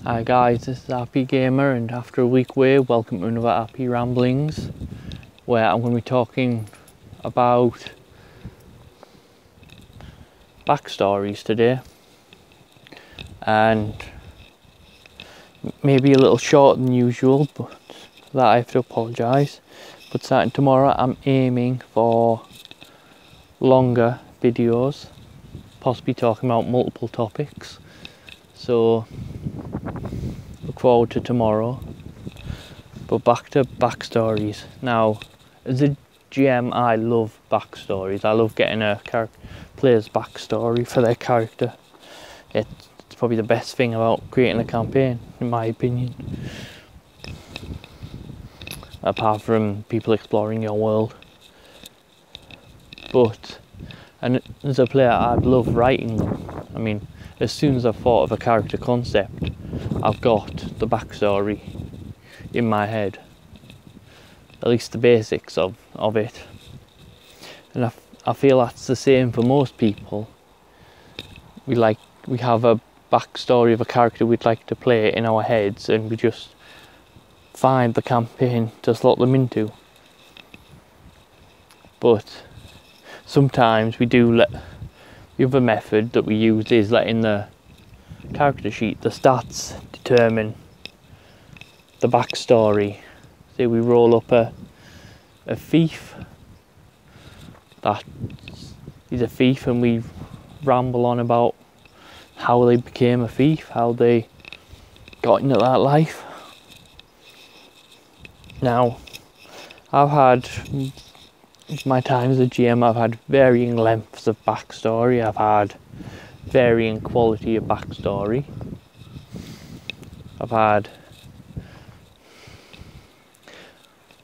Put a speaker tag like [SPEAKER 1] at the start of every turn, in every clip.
[SPEAKER 1] Hi guys, this is Happy Gamer, and after a week away, welcome to another Happy Ramblings, where I'm going to be talking about backstories today, and maybe a little shorter than usual, but for that I have to apologise. But starting tomorrow, I'm aiming for longer videos, possibly talking about multiple topics, so look forward to tomorrow. But back to backstories. Now, as a GM, I love backstories. I love getting a player's backstory for their character. It's probably the best thing about creating a campaign, in my opinion. Apart from people exploring your world. But, and as a player, I'd love writing them. I mean, as soon as I've thought of a character concept, I've got the backstory in my head, at least the basics of it, and I feel that's the same for most people. We have a backstory of a character we'd like to play in our heads, and we just find the campaign to slot them into. But sometimes the other method that we use is letting the character sheet, the stats, determine the backstory. Say we roll up a thief, that he's a thief, and we ramble on about how they became a thief, how they got into that life. Now, I've had my time as a GM, I've had varying lengths of backstory, I've had varying quality of backstory, I've had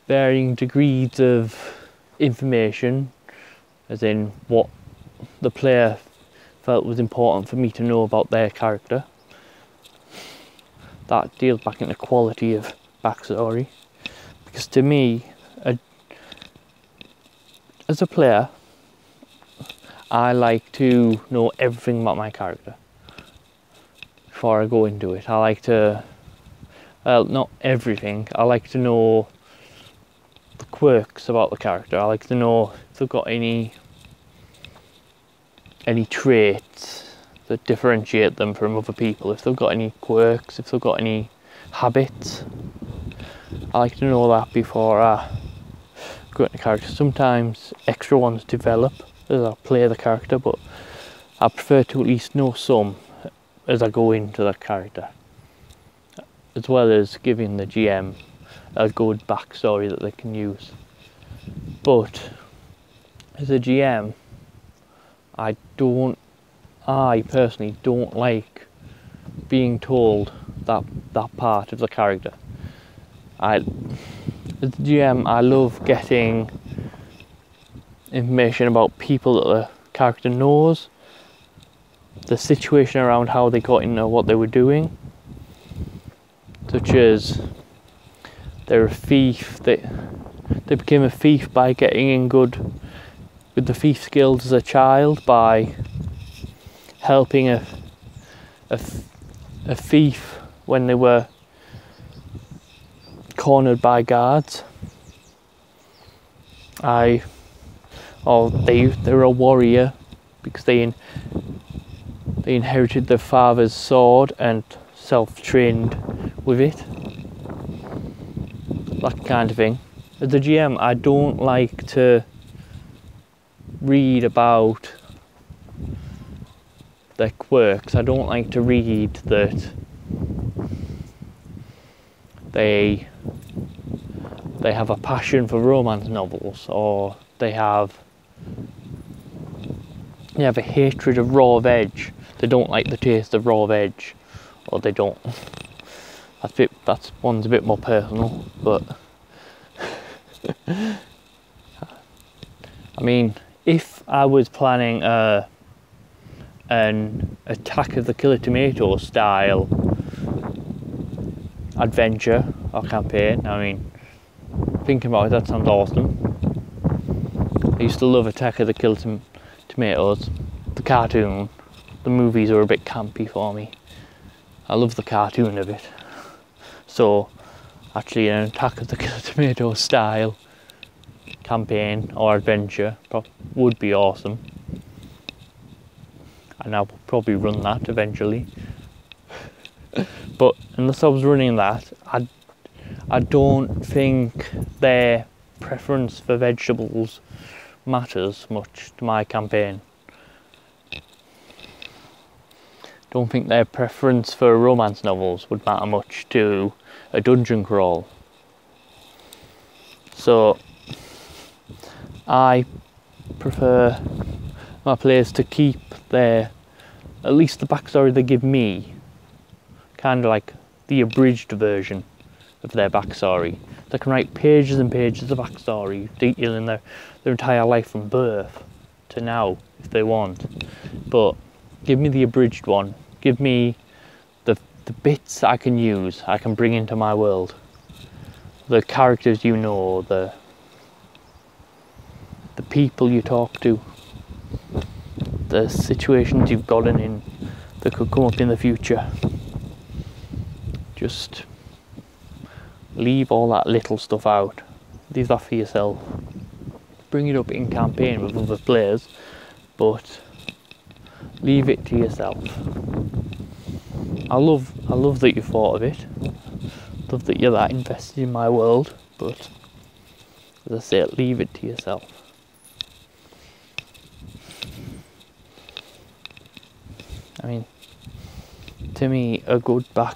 [SPEAKER 1] varying degrees of information, as in what the player felt was important for me to know about their character. That deals back into quality of backstory, because to me, as a player, I like to know everything about my character before I go into it. I like to, well, not everything, I like to know the quirks about the character. I like to know if they've got any traits that differentiate them from other people, if they've got any quirks, if they've got any habits. I like to know that before I go into character. Sometimes extra ones develop as I play the character, but I prefer to at least know some as I go into the character, as well as giving the GM a good backstory that they can use. But as a GM, I personally don't like being told that part of the character. As a GM, I love getting information about people that the character knows, the situation around how they got into what they were doing, such as they're a thief, they became a thief by getting in good with the thief skills as a child, by helping a thief when they were cornered by guards. They were a warrior because they inherited their father's sword and self-trained with it. That kind of thing. As a GM, I don't like to read about their quirks. I don't like to read that they have a passion for romance novels, or they have a hatred of raw veg. They don't like the taste of raw veg, or they don't. That's one's a bit more personal, but I mean, if I was planning an Attack of the Killer Tomatoes style adventure or campaign, I mean, thinking about it, that sounds awesome. I used to love Attack of the Killer Tomatoes, the cartoon. The movies are a bit campy for me. I love the cartoon of it. So actually an Attack of the Killer Tomatoes style campaign or adventure would be awesome. And I will probably run that eventually. But unless I was running that, I don't think their preference for vegetables matters much to my campaign. Don't think their preference for romance novels would matter much to a dungeon crawl. So I prefer my players to keep at least the backstory they give me, kind of like the abridged version of their backstory. They can write pages and pages of backstory detailing their entire life from birth to now if they want, but give me the abridged one. Give me the bits I can use, I can bring into my world. The characters you know, the people you talk to, the situations you've gotten in that could come up in the future. Just leave all that little stuff out. Leave that for yourself. Bring it up in campaign with other players, but leave it to yourself. I love that you thought of it. Love that you're that invested in my world, but as I say, leave it to yourself. I mean, to me, a good Hi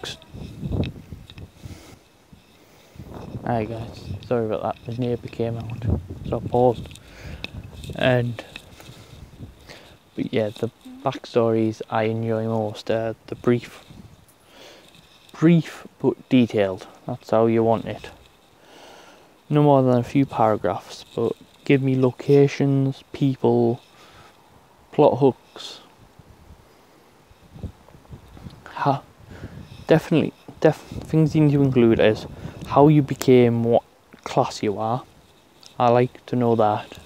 [SPEAKER 1] guys, sorry about that. My neighbour came out, so I paused. But yeah, the backstories I enjoy most are the brief but detailed. That's how you want it. No more than a few paragraphs, but give me locations, people, plot hooks. Definitely, things you need to include is how you became what class you are. I like to know that.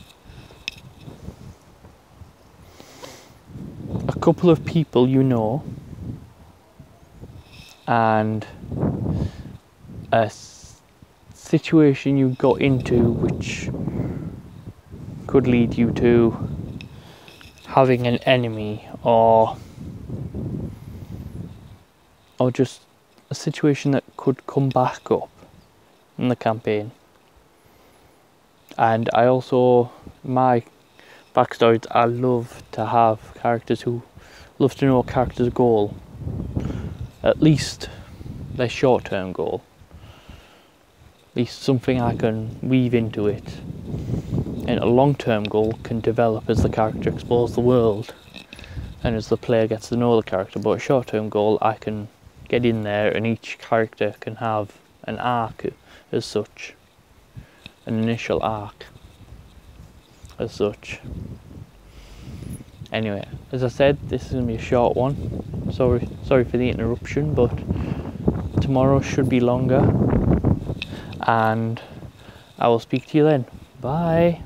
[SPEAKER 1] A couple of people you know, and a situation you got into which could lead you to having an enemy, or just a situation that could come back up in the campaign. And I also, my backstories, I love to have characters who love to know a character's goal, at least their short-term goal, at least something I can weave into it, and a long-term goal can develop as the character explores the world and as the player gets to know the character. But a short-term goal I can get in there, and each character can have an arc as such, an initial arc as such. Anyway, as I said, this is going to be a short one. Sorry for the interruption, but tomorrow should be longer, and I will speak to you then. Bye.